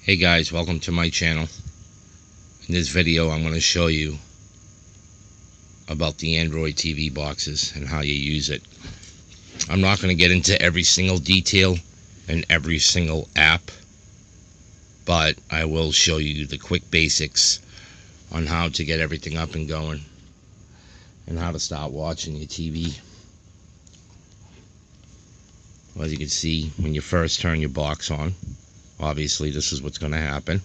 Hey guys, welcome to my channel. In this video I'm going to show you about the Android TV boxes and how you use it. I'm not going to get into every single detail and every single app, but I will show you the quick basics on how to get everything up and going and how to start watching your TV. Well, as you can see, when you first turn your box on, obviously this is what's going to happen.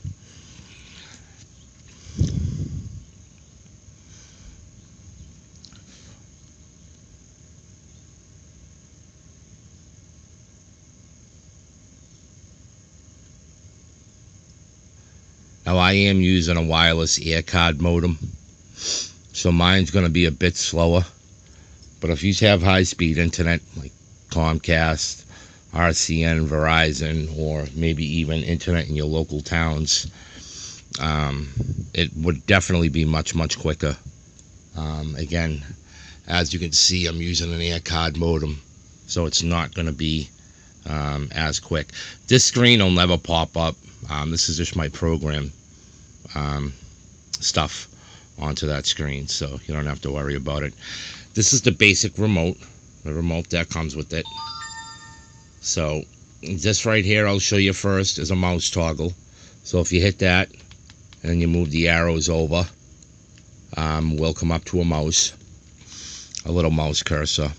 Now I am using a wireless air card modem, so mine's going to be a bit slower, but if you have high-speed internet like Comcast, RCN, Verizon, or maybe even internet in your local towns, it would definitely be much quicker. Again, as you can see, I'm using an air card modem, so it's not going to be as quick. This screen will never pop up. This is just my program stuff onto that screen, so you don't have to worry about it. This is the basic remote, the remote that comes with it. So this right here I'll show you first is a mouse toggle. So if you hit that and you move the arrows over, we'll come up to a mouse, a little mouse cursor,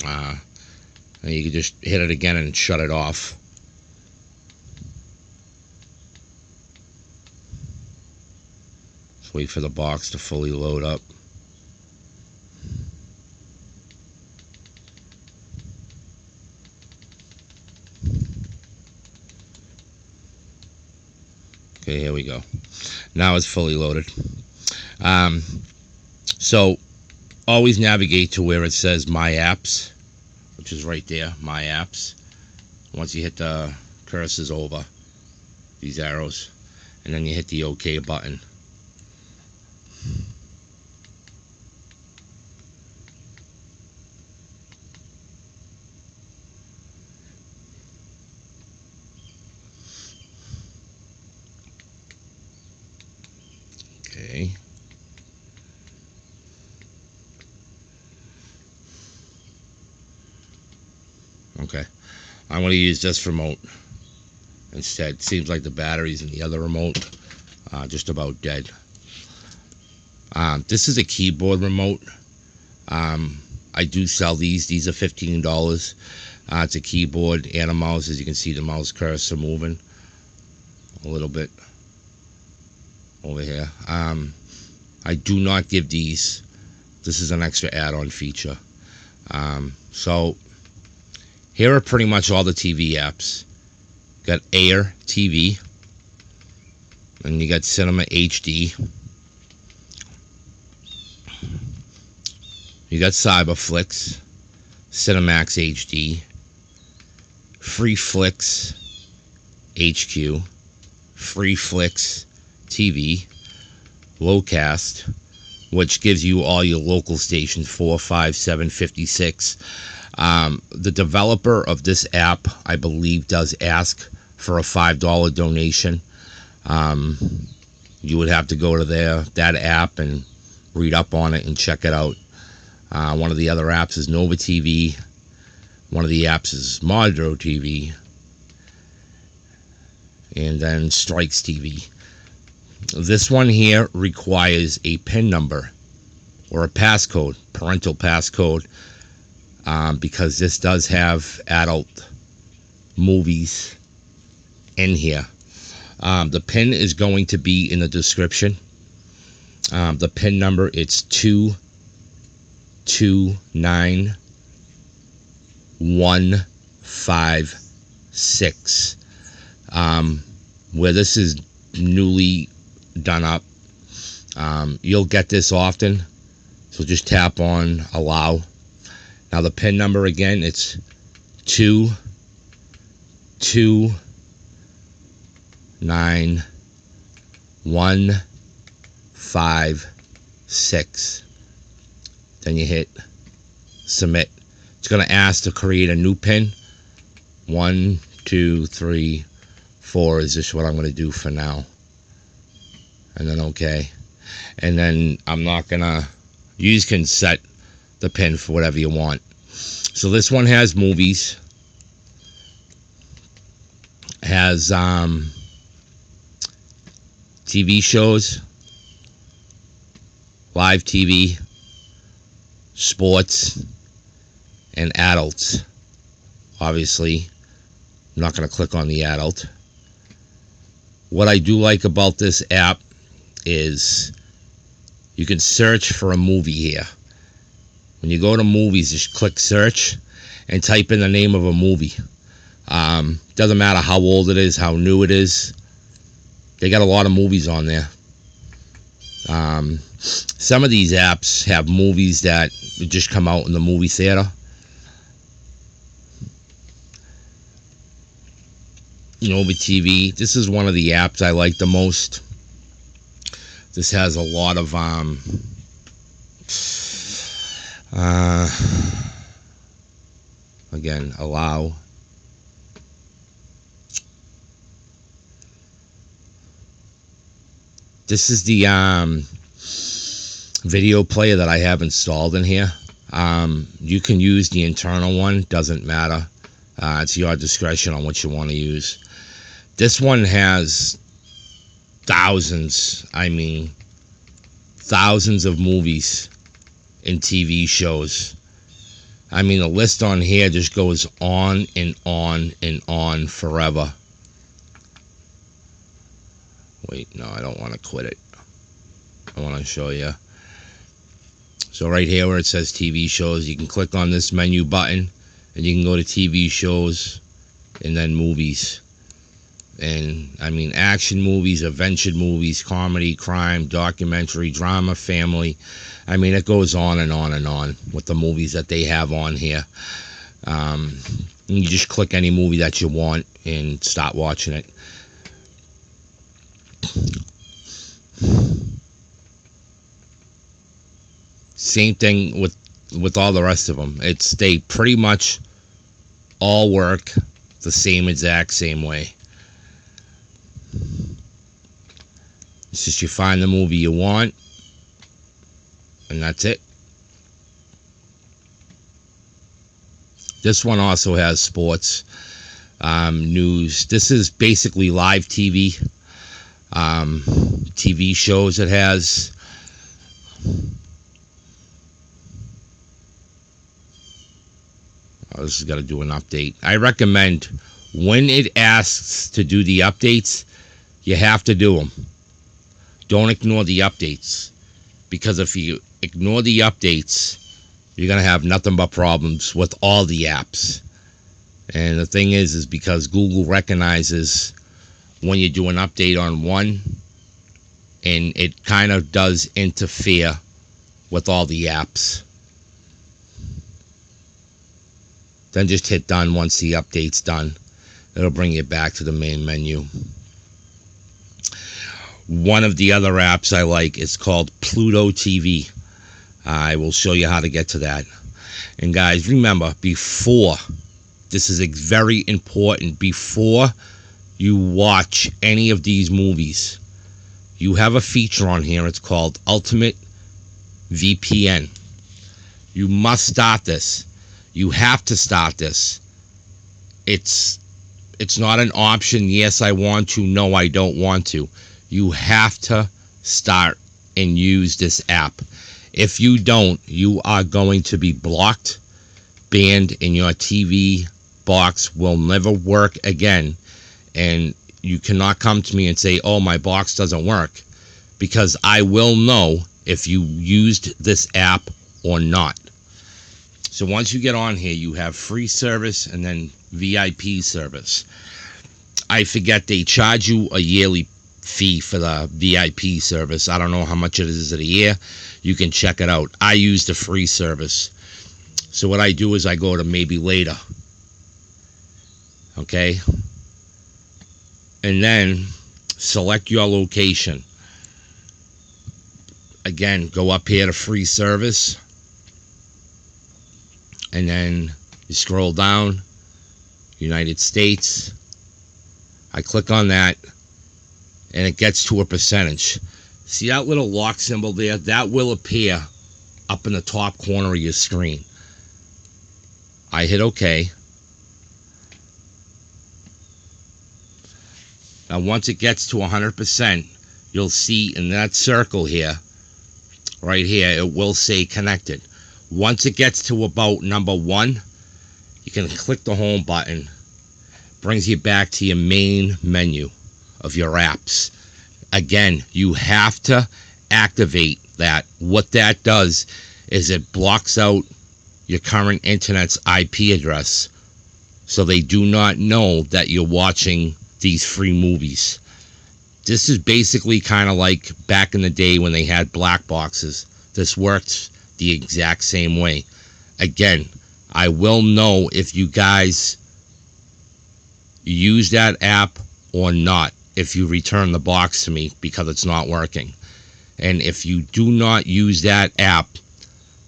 and you can just hit it again and shut it off. Just wait for the box to fully load up. Okay, here we go. Now it's fully loaded. So always navigate to where it says My Apps, which is right there, My Apps. Once you hit the cursors over these arrows, and then you hit the OK button. Okay. Okay. I'm going to use this remote instead. Seems like the batteries in the other remote just about dead. This is a keyboard remote. I do sell these. These are $15. It's a keyboard and a mouse. As you can see, the mouse cursor moving a little bit over here. I do not give these. This is an extra add-on feature. So here are pretty much all the TV apps. Got Air TV, and you got Cinema HD. You got Cyberflix, Cinemax HD, FreeFlix HQ, FreeFlix TV, Lowcast, which gives you all your local stations, 4, 5, 7, 56. The developer of this app, I believe, does ask for a $5 donation. You would have to go to that app and read up on it and check it out. One of the other apps is Nova TV. One of the apps is Modro TV. And then Strikes TV. This one here requires a PIN number or a passcode, parental passcode, because this does have adult movies in here. The PIN is going to be in the description. The PIN number, it's 229156. Where this is newly done up, you'll get this often, so just tap on allow. Now the PIN number again, it's 229156. Then you hit submit. It's going to ask to create a new PIN. 1, 2, 3, 4 is just what I'm going to do for now. And then okay. And then I'm not going to... You can set the pin for whatever you want. So this one has movies. Has TV shows. Live TV. Sports. And adults. Obviously, I'm not going to click on the adult. What I do like about this app is you can search for a movie here. When you go to movies, just click search and type in the name of a movie. Doesn't matter how old it is, how new it is. They got a lot of movies on there. Some of these apps have movies that just come out in the movie theater. Over TV. This is one of the apps I like the most. This has a lot of again, allow. This is the video player that I have installed in here. You can use the internal one, doesn't matter. It's your discretion on what you want to use. This one has thousands of movies and TV shows. The list on here just goes on and on and on forever. Wait, no, I don't want to quit it. I want to show you. So right here where it says TV shows, you can click on this menu button and you can go to TV shows and then movies. And action movies, adventure movies, comedy, crime, documentary, drama, family. It goes on and on and on with the movies that they have on here. You just click any movie that you want and start watching it. Same thing with all the rest of them. They pretty much all work the same exact same way. It's just you find the movie you want, and that's it. This one also has sports, news. This is basically live TV, TV shows it has. Oh, this has got to do an update. I recommend when it asks to do the updates, you have to do them. Don't ignore the updates, because if you ignore the updates, you're going to have nothing but problems with all the apps. And the thing is because Google recognizes when you do an update on one, and it kind of does interfere with all the apps. Then just hit done once the update's done. It'll bring you back to the main menu. One of the other apps I like is called Pluto TV. I will show you how to get to that. And guys, remember, this is very important, before you watch any of these movies, you have a feature on here. It's called Ultimate VPN. You must start this. You have to start this. It's not an option. Yes, I want to. No, I don't want to. You have to start and use this app. If you don't, you are going to be blocked, banned, and your TV box will never work again. And you cannot come to me and say, oh, my box doesn't work, because I will know if you used this app or not. So once you get on here, you have free service and then VIP service. I forget, they charge you a yearly fee for the VIP service. I don't know how much it is a year. You can check it out. I use the free service. So what I do is I go to maybe later. Okay? And then select your location. Again, go up here to free service. And then you scroll down. United States. I click on that, and it gets to a percentage. See that little lock symbol there? That will appear up in the top corner of your screen. I hit OK. Now once it gets to 100%, you'll see in that circle here, right here, it will say connected. Once it gets to about number 1, you can click the home button. Brings you back to your main menu of your apps. Again, you have to activate that. What that does is it blocks out your current internet's IP address, so they do not know that you're watching these free movies. This is basically kind of like back in the day when they had black boxes. This works the exact same way. Again, I will know if you guys use that app or not if you return the box to me because it's not working. And if you do not use that app,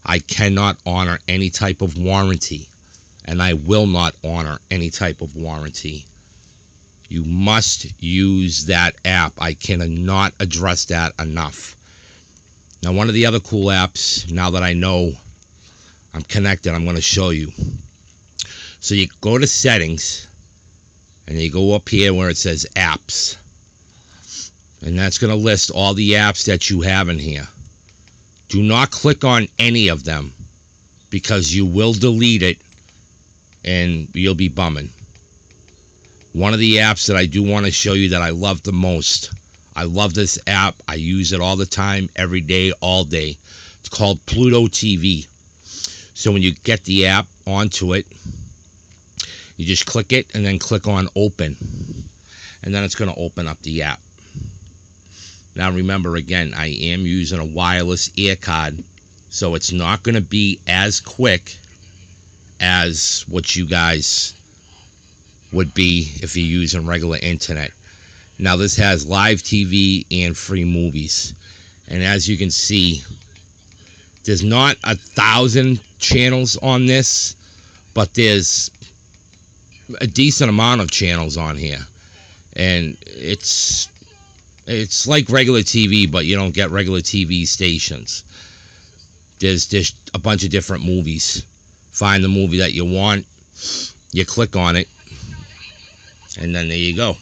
I cannot honor any type of warranty, and I will not honor any type of warranty. You must use that app. I cannot address that enough. Now, one of the other cool apps, now that I know I'm connected, I'm going to show you. So you go to settings, and you go up here where it says apps. And that's going to list all the apps that you have in here. Do not click on any of them, because you will delete it and you'll be bumming. One of the apps that I do want to show you that I love the most. I love this app. I use it all the time, every day, all day. It's called Pluto TV. So when you get the app onto it, you just click it and then click on open. And then it's going to open up the app. Now remember, again, I am using a wireless ear card, so it's not going to be as quick as what you guys would be if you're using regular internet. Now this has live TV and free movies. And as you can see, there's not 1,000 channels on this, but there's a decent amount of channels on here. And it's like regular TV, but you don't get regular TV stations. There's a bunch of different movies. Find the movie that you want, you click on it, and then there you go.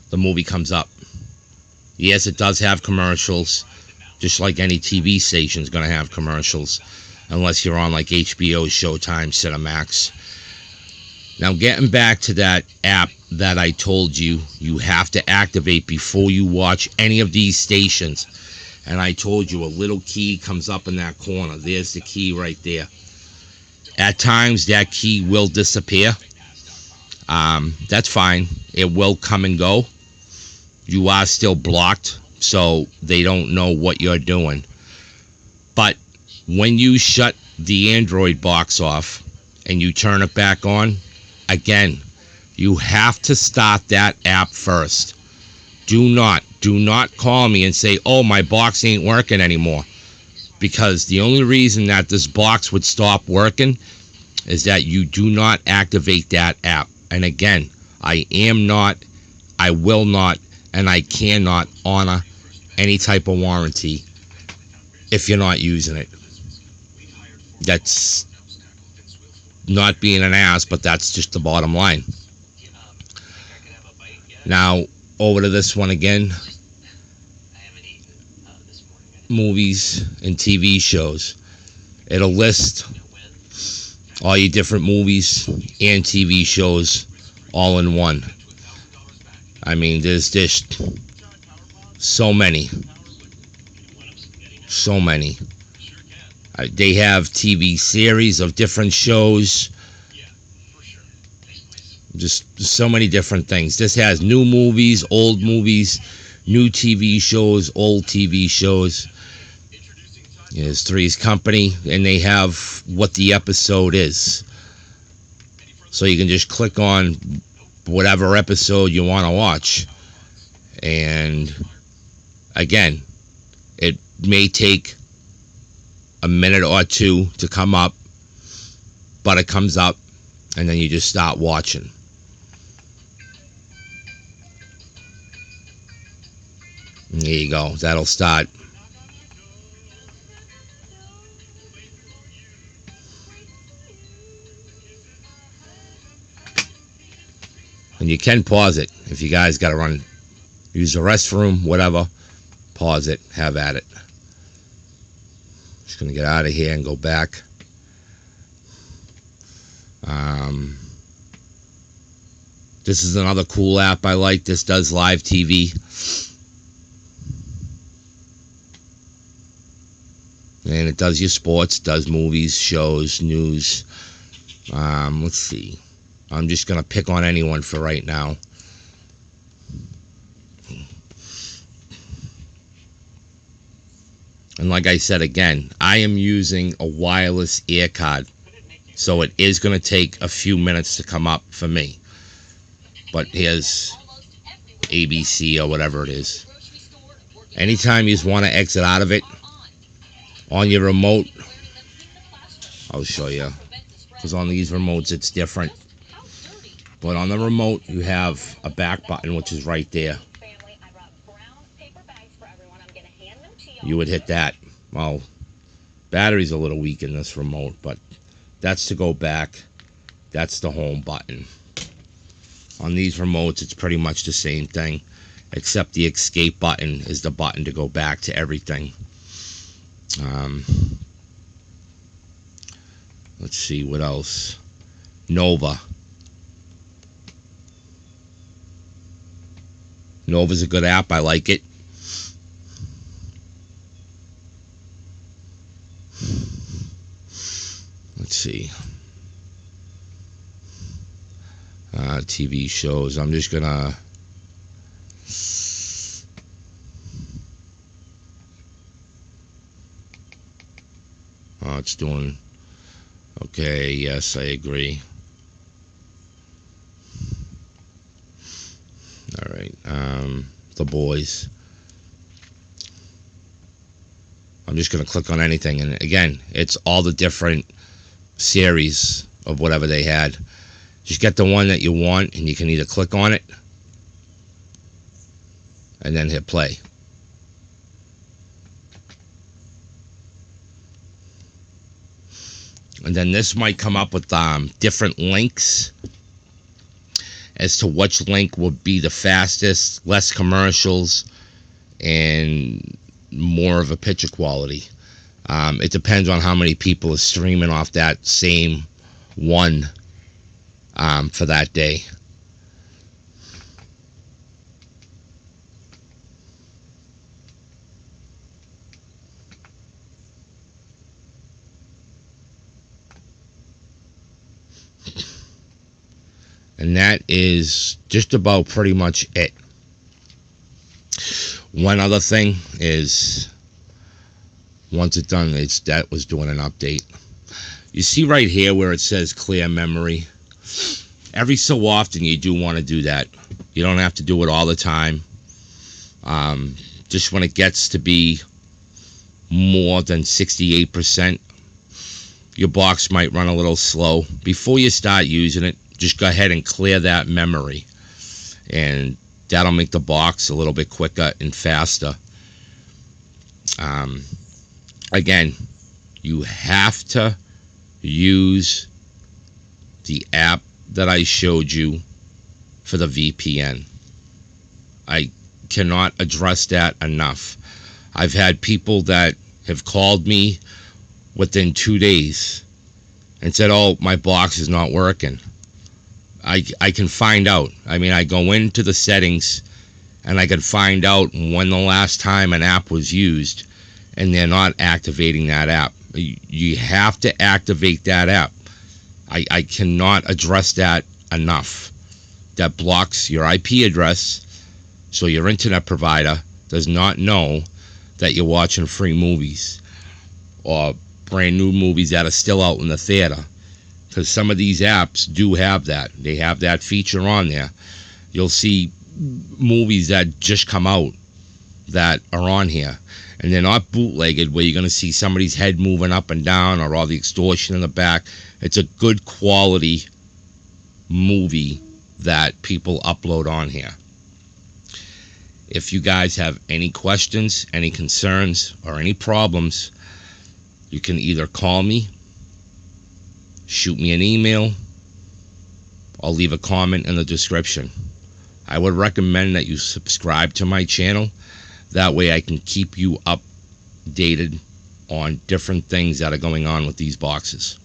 The movie comes up. Yes, it does have commercials, just like any TV station is going to have commercials, unless you're on like HBO, Showtime, Cinemax. Now, getting back to that app that I told you, you have to activate before you watch any of these stations. And I told you a little key comes up in that corner. There's the key right there. At times, that key will disappear. That's fine. It will come and go. You are still blocked, so they don't know what you're doing. But when you shut the Android box off and you turn it back on, again, you have to start that app first. Do not call me and say, oh, my box ain't working anymore. Because the only reason that this box would stop working is that you do not activate that app. And again, I will not, and I cannot honor any type of warranty if you're not using it. That's not being an ass, but that's just the bottom line. Now, over to this one again. Movies and TV shows. It'll list all your different movies and TV shows all in one. I mean, there's just so many. So many. They have TV series of different shows. Just so many different things. This has new movies, old movies, new TV shows, old TV shows. There's Three's Company, and they have what the episode is. So you can just click on whatever episode you want to watch. And again, it may take a minute or two to come up, but it comes up, and then you just start watching. There you go. That'll start. And you can pause it if you guys got to run, use the restroom, whatever. Pause it, have at it. Just gonna get out of here and go back. This is another cool app I like. This does live TV. And it does your sports, does movies, shows, news. Let's see. I'm just going to pick on anyone for right now. And like I said again, I am using a wireless ear card. So it is going to take a few minutes to come up for me. But here's ABC or whatever it is. Anytime you just want to exit out of it, on your remote, I'll show you. Because on these remotes it's different. But on the remote you have a back button, which is right there. You would hit that. Well, battery's a little weak in this remote, but that's to go back. That's the home button. On these remotes, it's pretty much the same thing, except the escape button is the button to go back to everything. Let's see, what else? Nova. Nova's a good app. I like it. Let's see. TV shows. I'm just gonna it's doing okay. Yes, I agree. All right. The Boys. I'm just gonna click on anything, and again, it's all the different series of whatever they had. Just get the one that you want, and you can either click on it and then hit play. And then this might come up with different links as to which link would be the fastest, less commercials, and more of a picture quality. It depends on how many people are streaming off that same one for that day. And that is just about pretty much it. One other thing is, once it's done, that was doing an update. You see right here where it says clear memory. Every so often you do want to do that. You don't have to do it all the time. Just when it gets to be more than 68%, your box might run a little slow. Before you start using it, just go ahead and clear that memory, and that'll make the box a little bit quicker and faster. Again, you have to use the app that I showed you for the VPN. I cannot address that enough. I've had people that have called me within 2 days and said, oh, my box is not working. I can find out. I mean, I go into the settings and I can find out when the last time an app was used, and they're not activating that app. You have to activate that app. I cannot address that enough. That blocks your IP address, so your internet provider does not know that you're watching free movies or brand new movies that are still out in the theater. Because some of these apps do have that. They have that feature on there. You'll see movies that just come out that are on here. And they're not bootlegged where you're going to see somebody's head moving up and down or all the extortion in the back. It's a good quality movie that people upload on here. If you guys have any questions, any concerns, or any problems, you can either call me, shoot me an email, or leave a comment in the description. I would recommend that you subscribe to my channel. That way I can keep you updated on different things that are going on with these boxes.